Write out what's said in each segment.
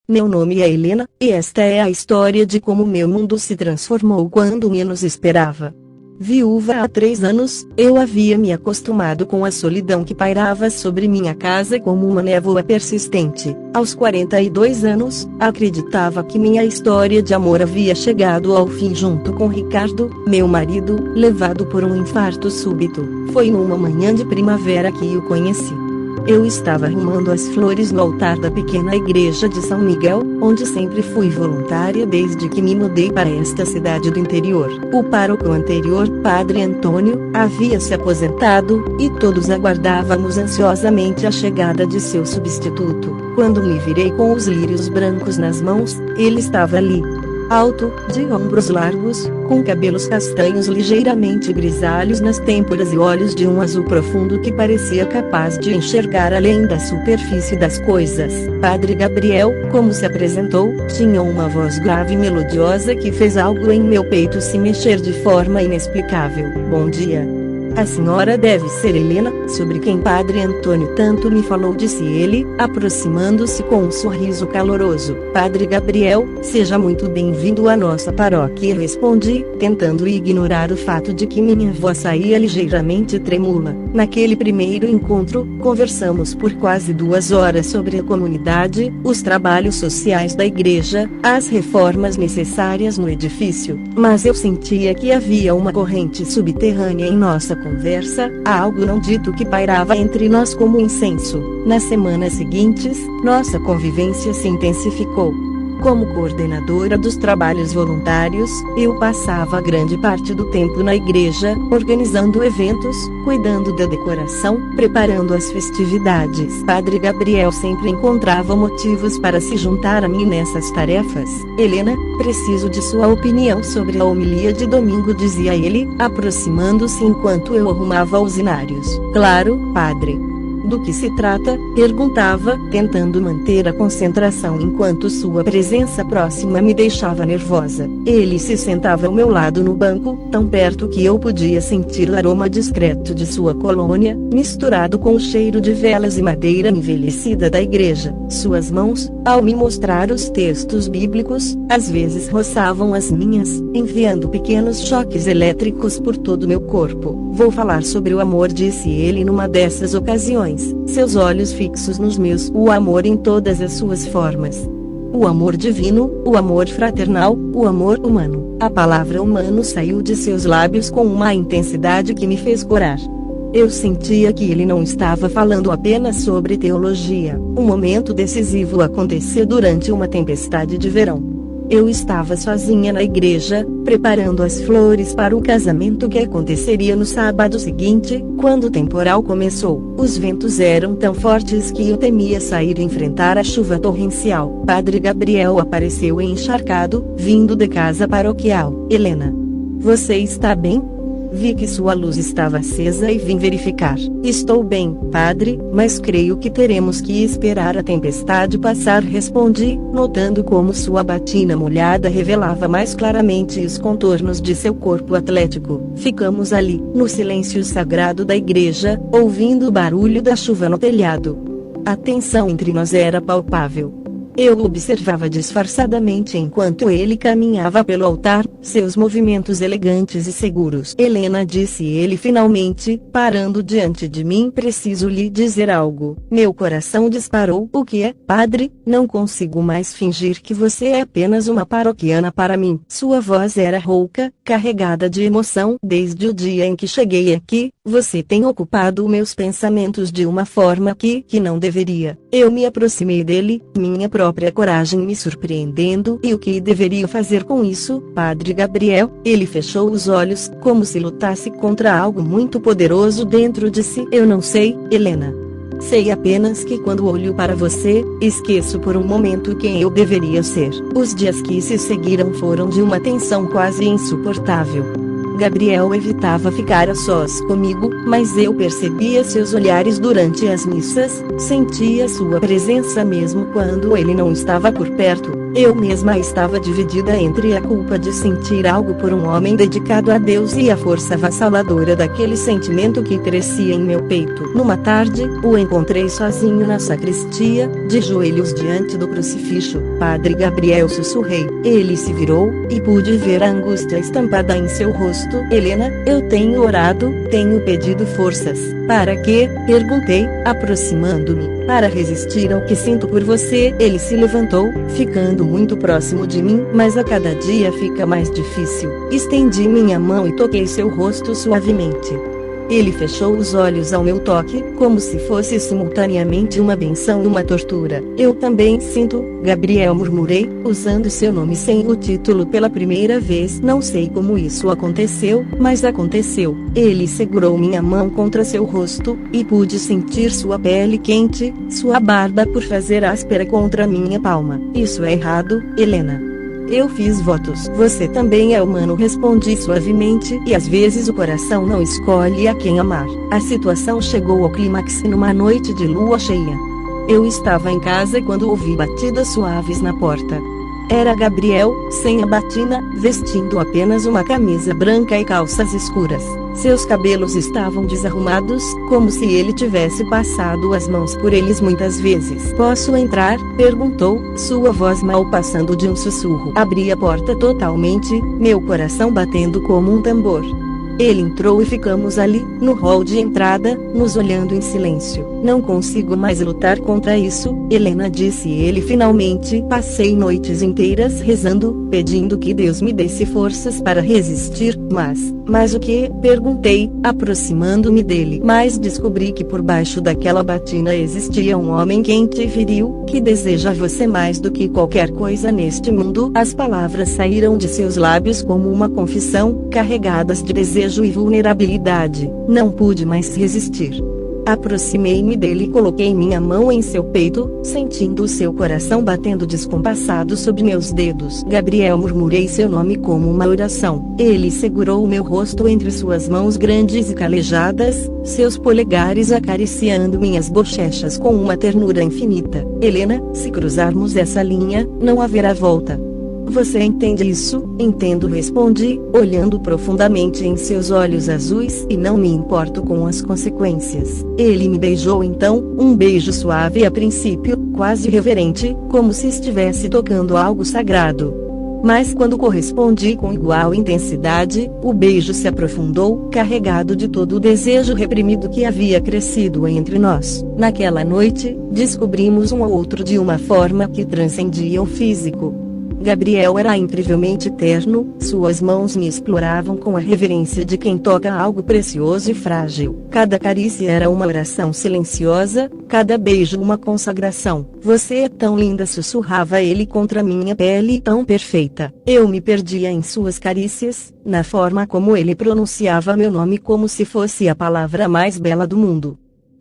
Meu nome é Helena, e esta é a história de como meu mundo se transformou quando menos esperava. Viúva há 3 anos, eu havia me acostumado com a solidão que pairava sobre minha casa como uma névoa persistente. Aos 42 anos, acreditava que minha história de amor havia chegado ao fim junto com Ricardo, meu marido, levado por um infarto súbito. Foi numa manhã de primavera que o conheci. Eu estava arrumando as flores no altar da pequena igreja de São Miguel, onde sempre fui voluntária desde que me mudei para esta cidade do interior. O pároco anterior, Padre Antônio, havia se aposentado, e todos aguardávamos ansiosamente a chegada de seu substituto. Quando me virei com os lírios brancos nas mãos, ele estava ali. Alto, de ombros largos, com cabelos castanhos ligeiramente grisalhos nas têmporas e olhos de um azul profundo que parecia capaz de enxergar além da superfície das coisas. Padre Gabriel, como se apresentou, tinha uma voz grave e melodiosa que fez algo em meu peito se mexer de forma inexplicável. Bom dia. A senhora deve ser Helena, sobre quem Padre Antônio tanto me falou, disse ele, aproximando-se com um sorriso caloroso. Padre Gabriel, seja muito bem-vindo à nossa paróquia, respondi, tentando ignorar o fato de que minha voz saía ligeiramente trêmula. Naquele primeiro encontro, conversamos por quase 2 horas sobre a comunidade, os trabalhos sociais da igreja, as reformas necessárias no edifício, mas eu sentia que havia uma corrente subterrânea em nossa conversa, algo não dito que pairava entre nós como incenso. Nas semanas seguintes, nossa convivência se intensificou. Como coordenadora dos trabalhos voluntários, eu passava grande parte do tempo na igreja, organizando eventos, cuidando da decoração, preparando as festividades. Padre Gabriel sempre encontrava motivos para se juntar a mim nessas tarefas. Helena, preciso de sua opinião sobre a homilia de domingo, dizia ele, aproximando-se enquanto eu arrumava os inários. Claro, padre. Do que se trata? Perguntava, tentando manter a concentração enquanto sua presença próxima me deixava nervosa. Ele se sentava ao meu lado no banco, tão perto que eu podia sentir o aroma discreto de sua colônia, misturado com o cheiro de velas e madeira envelhecida da igreja. Suas mãos, ao me mostrar os textos bíblicos, às vezes roçavam as minhas, enviando pequenos choques elétricos por todo meu corpo. Vou falar sobre o amor, disse ele numa dessas ocasiões. Seus olhos fixos nos meus, o amor em todas as suas formas. O amor divino, o amor fraternal, o amor humano. A palavra humano saiu de seus lábios com uma intensidade que me fez corar. Eu sentia que ele não estava falando apenas sobre teologia. Um momento decisivo aconteceu durante uma tempestade de verão. Eu estava sozinha na igreja, preparando as flores para o casamento que aconteceria no sábado seguinte, quando o temporal começou. Os ventos eram tão fortes que eu temia sair e enfrentar a chuva torrencial. Padre Gabriel apareceu encharcado, vindo da casa paroquial. Helena, você está bem? Vi que sua luz estava acesa e vim verificar. Estou bem, padre, mas creio que teremos que esperar a tempestade passar, respondi, notando como sua batina molhada revelava mais claramente os contornos de seu corpo atlético. Ficamos ali, no silêncio sagrado da igreja, ouvindo o barulho da chuva no telhado. A tensão entre nós era palpável. Eu o observava disfarçadamente enquanto ele caminhava pelo altar, seus movimentos elegantes e seguros. Helena, disse ele finalmente, parando diante de mim, preciso lhe dizer algo. Meu coração disparou. O que é, padre? Não consigo mais fingir que você é apenas uma paroquiana para mim. Sua voz era rouca, carregada de emoção. Desde o dia em que cheguei aqui, você tem ocupado meus pensamentos de uma forma que não deveria. Eu me aproximei dele, minha própria coragem me surpreendendo. E o que deveria fazer com isso, Padre Gabriel? Ele fechou os olhos, como se lutasse contra algo muito poderoso dentro de si. Eu não sei, Helena. Sei apenas que quando olho para você, esqueço por um momento quem eu deveria ser. Os dias que se seguiram foram de uma tensão quase insuportável. Gabriel evitava ficar a sós comigo, mas eu percebia seus olhares durante as missas, sentia sua presença mesmo quando ele não estava por perto. Eu mesma estava dividida entre a culpa de sentir algo por um homem dedicado a Deus e a força avassaladora daquele sentimento que crescia em meu peito. Numa tarde, o encontrei sozinho na sacristia, de joelhos diante do crucifixo. Padre Gabriel, sussurrei. Ele se virou, e pude ver a angústia estampada em seu rosto. Helena, eu tenho orado, tenho pedido forças. Para quê? Perguntei, aproximando-me. Para resistir ao que sinto por você. Ele se levantou, ficando muito próximo de mim, mas a cada dia fica mais difícil. Estendi minha mão e toquei seu rosto suavemente. Ele fechou os olhos ao meu toque, como se fosse simultaneamente uma benção e uma tortura. Eu também sinto, Gabriel, murmurei, usando seu nome sem o título pela primeira vez. Não sei como isso aconteceu, mas aconteceu. Ele segurou minha mão contra seu rosto, e pude sentir sua pele quente, sua barba por fazer áspera contra minha palma. Isso é errado, Helena. Eu fiz votos. Você também é humano, respondi suavemente, e às vezes o coração não escolhe a quem amar. A situação chegou ao clímax numa noite de lua cheia. Eu estava em casa quando ouvi batidas suaves na porta. Era Gabriel, sem a batina, vestindo apenas uma camisa branca e calças escuras. Seus cabelos estavam desarrumados, como se ele tivesse passado as mãos por eles muitas vezes. Posso entrar? Perguntou, sua voz mal passando de um sussurro. Abri a porta totalmente, meu coração batendo como um tambor. Ele entrou e ficamos ali, no hall de entrada, nos olhando em silêncio. Não consigo mais lutar contra isso, Helena, disse ele finalmente. Passei noites inteiras rezando, pedindo que Deus me desse forças para resistir, mas o que? Perguntei, aproximando-me dele. Mas descobri que por baixo daquela batina existia um homem quente e viril, que deseja você mais do que qualquer coisa neste mundo. As palavras saíram de seus lábios como uma confissão, carregadas de desejo e vulnerabilidade. Não pude mais resistir. Aproximei-me dele e coloquei minha mão em seu peito, sentindo o seu coração batendo descompassado sob meus dedos. Gabriel, murmurei seu nome como uma oração. Ele segurou o meu rosto entre suas mãos grandes e calejadas, seus polegares acariciando minhas bochechas com uma ternura infinita. Helena, se cruzarmos essa linha, não haverá volta. Você entende isso? Entendo, respondi, olhando profundamente em seus olhos azuis, e não me importo com as consequências. Ele me beijou então, um beijo suave a princípio, quase reverente, como se estivesse tocando algo sagrado. Mas quando correspondi com igual intensidade, o beijo se aprofundou, carregado de todo o desejo reprimido que havia crescido entre nós. Naquela noite, descobrimos um ao outro de uma forma que transcendia o físico. Gabriel era incrivelmente terno, suas mãos me exploravam com a reverência de quem toca algo precioso e frágil. Cada carícia era uma oração silenciosa, cada beijo uma consagração. Você é tão linda, sussurrava ele contra minha pele, tão perfeita. Eu me perdia em suas carícias, na forma como ele pronunciava meu nome como se fosse a palavra mais bela do mundo.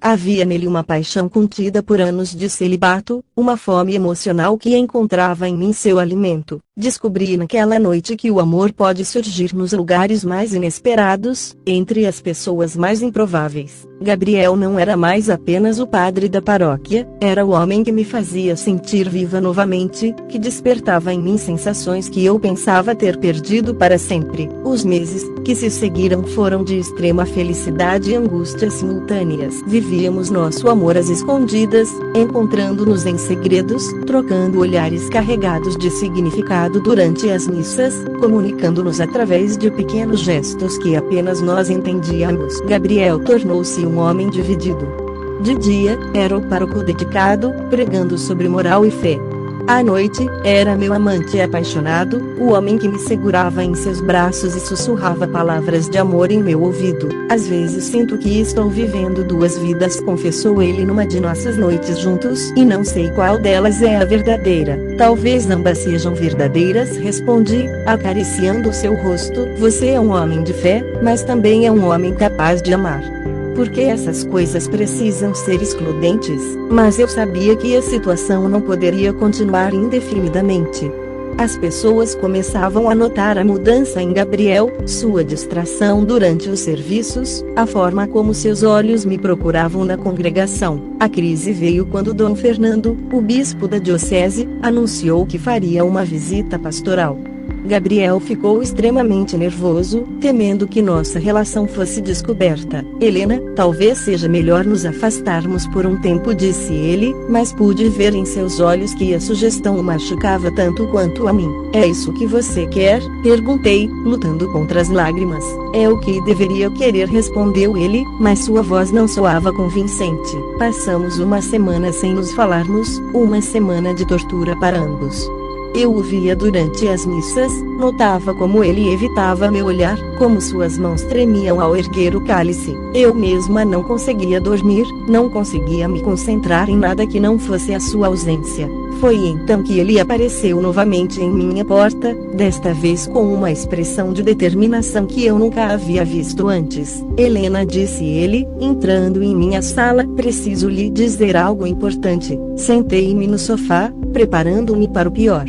Havia nele uma paixão contida por anos de celibato, uma fome emocional que encontrava em mim seu alimento. Descobri naquela noite que o amor pode surgir nos lugares mais inesperados, entre as pessoas mais improváveis. Gabriel não era mais apenas o padre da paróquia, era o homem que me fazia sentir viva novamente, que despertava em mim sensações que eu pensava ter perdido para sempre. Os meses que se seguiram foram de extrema felicidade e angústia simultâneas. Vivíamos nosso amor às escondidas, encontrando-nos em segredos, trocando olhares carregados de significado durante as missas, comunicando-nos através de pequenos gestos que apenas nós entendíamos. Gabriel tornou-se um homem dividido. De dia, era o pároco dedicado, pregando sobre moral e fé. À noite, era meu amante apaixonado, o homem que me segurava em seus braços e sussurrava palavras de amor em meu ouvido. Às vezes sinto que estou vivendo duas vidas, confessou ele numa de nossas noites juntos, e não sei qual delas é a verdadeira. Talvez ambas sejam verdadeiras, respondi, acariciando seu rosto. Você é um homem de fé, mas também é um homem capaz de amar. Porque essas coisas precisam ser excludentes, mas eu sabia que a situação não poderia continuar indefinidamente. As pessoas começavam a notar a mudança em Gabriel, sua distração durante os serviços, a forma como seus olhos me procuravam na congregação. A crise veio quando Dom Fernando, o bispo da diocese, anunciou que faria uma visita pastoral. Gabriel ficou extremamente nervoso, temendo que nossa relação fosse descoberta. Helena, talvez seja melhor nos afastarmos por um tempo, disse ele, mas pude ver em seus olhos que a sugestão o machucava tanto quanto a mim. É isso que você quer? Perguntei, lutando contra as lágrimas. É o que deveria querer, respondeu ele, mas sua voz não soava convincente. Passamos uma semana sem nos falarmos, uma semana de tortura para ambos. Eu o via durante as missas, notava como ele evitava meu olhar, como suas mãos tremiam ao erguer o cálice. Eu mesma não conseguia dormir, não conseguia me concentrar em nada que não fosse a sua ausência. Foi então que ele apareceu novamente em minha porta, desta vez com uma expressão de determinação que eu nunca havia visto antes. Helena, disse ele, entrando em minha sala, preciso lhe dizer algo importante. Sentei-me no sofá, preparando-me para o pior.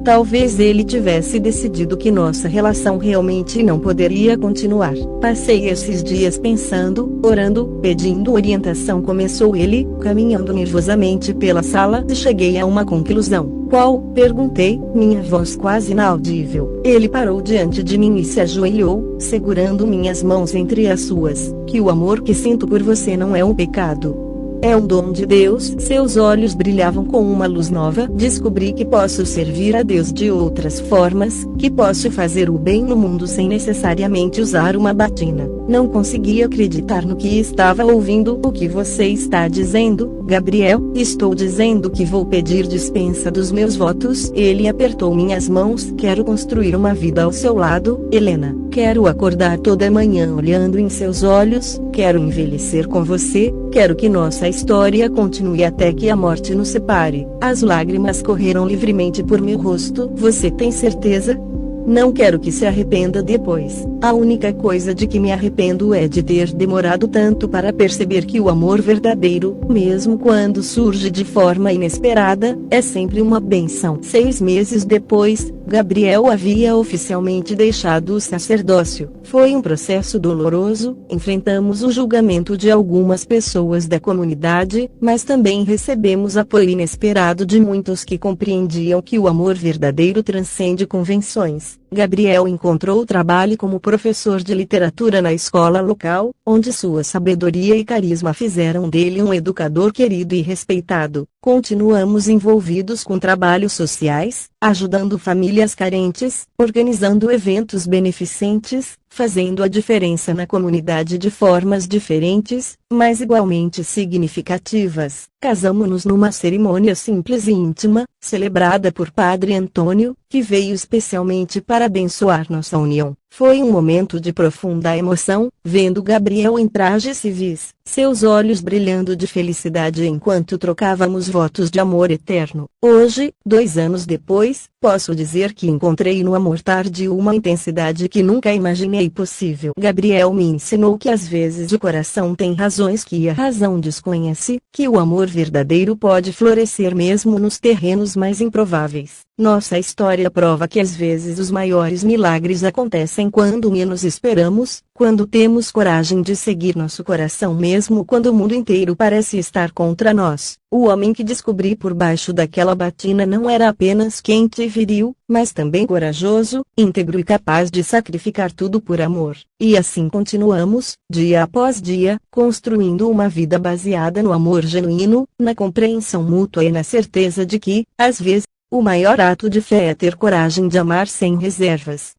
Talvez ele tivesse decidido que nossa relação realmente não poderia continuar. Passei esses dias pensando, orando, pedindo orientação, começou ele, caminhando nervosamente pela sala, e cheguei a uma conclusão. Qual? Perguntei, minha voz quase inaudível. Ele parou diante de mim e se ajoelhou, segurando minhas mãos entre as suas. Que o amor que sinto por você não é um pecado. É um dom de Deus. Seus olhos brilhavam com uma luz nova. Descobri que posso servir a Deus de outras formas, que posso fazer o bem no mundo sem necessariamente usar uma batina. Não conseguia acreditar no que estava ouvindo. O que você está dizendo, Gabriel? Estou dizendo que vou pedir dispensa dos meus votos. Ele apertou minhas mãos. Quero construir uma vida ao seu lado, Helena. Quero acordar toda manhã olhando em seus olhos. Quero envelhecer com você. Quero que nossa história continue até que a morte nos separe. As lágrimas correram livremente por meu rosto. Você tem certeza? Não quero que se arrependa depois. A única coisa de que me arrependo é de ter demorado tanto para perceber que o amor verdadeiro, mesmo quando surge de forma inesperada, é sempre uma bênção. 6 meses depois, Gabriel havia oficialmente deixado o sacerdócio. Foi um processo doloroso, enfrentamos o julgamento de algumas pessoas da comunidade, mas também recebemos apoio inesperado de muitos que compreendiam que o amor verdadeiro transcende convenções. Gabriel encontrou trabalho como professor de literatura na escola local, onde sua sabedoria e carisma fizeram dele um educador querido e respeitado. Continuamos envolvidos com trabalhos sociais, ajudando famílias carentes, organizando eventos beneficentes, fazendo a diferença na comunidade de formas diferentes, mas igualmente significativas. Casamos-nos numa cerimônia simples e íntima, celebrada por Padre Antônio, que veio especialmente para abençoar nossa união. Foi um momento de profunda emoção, vendo Gabriel em trajes civis, seus olhos brilhando de felicidade enquanto trocávamos votos de amor eterno. Hoje, 2 anos depois, posso dizer que encontrei no amor tardio uma intensidade que nunca imaginei possível. Gabriel me ensinou que às vezes o coração tem razões que a razão desconhece, que o amor verdadeiro pode florescer mesmo nos terrenos mais improváveis. Nossa história prova que às vezes os maiores milagres acontecem quando menos esperamos, quando temos coragem de seguir nosso coração mesmo quando o mundo inteiro parece estar contra nós. O homem que descobri por baixo daquela batina não era apenas quente e viril, mas também corajoso, íntegro e capaz de sacrificar tudo por amor. E assim continuamos, dia após dia, construindo uma vida baseada no amor genuíno, na compreensão mútua e na certeza de que, às vezes, o maior ato de fé é ter coragem de amar sem reservas.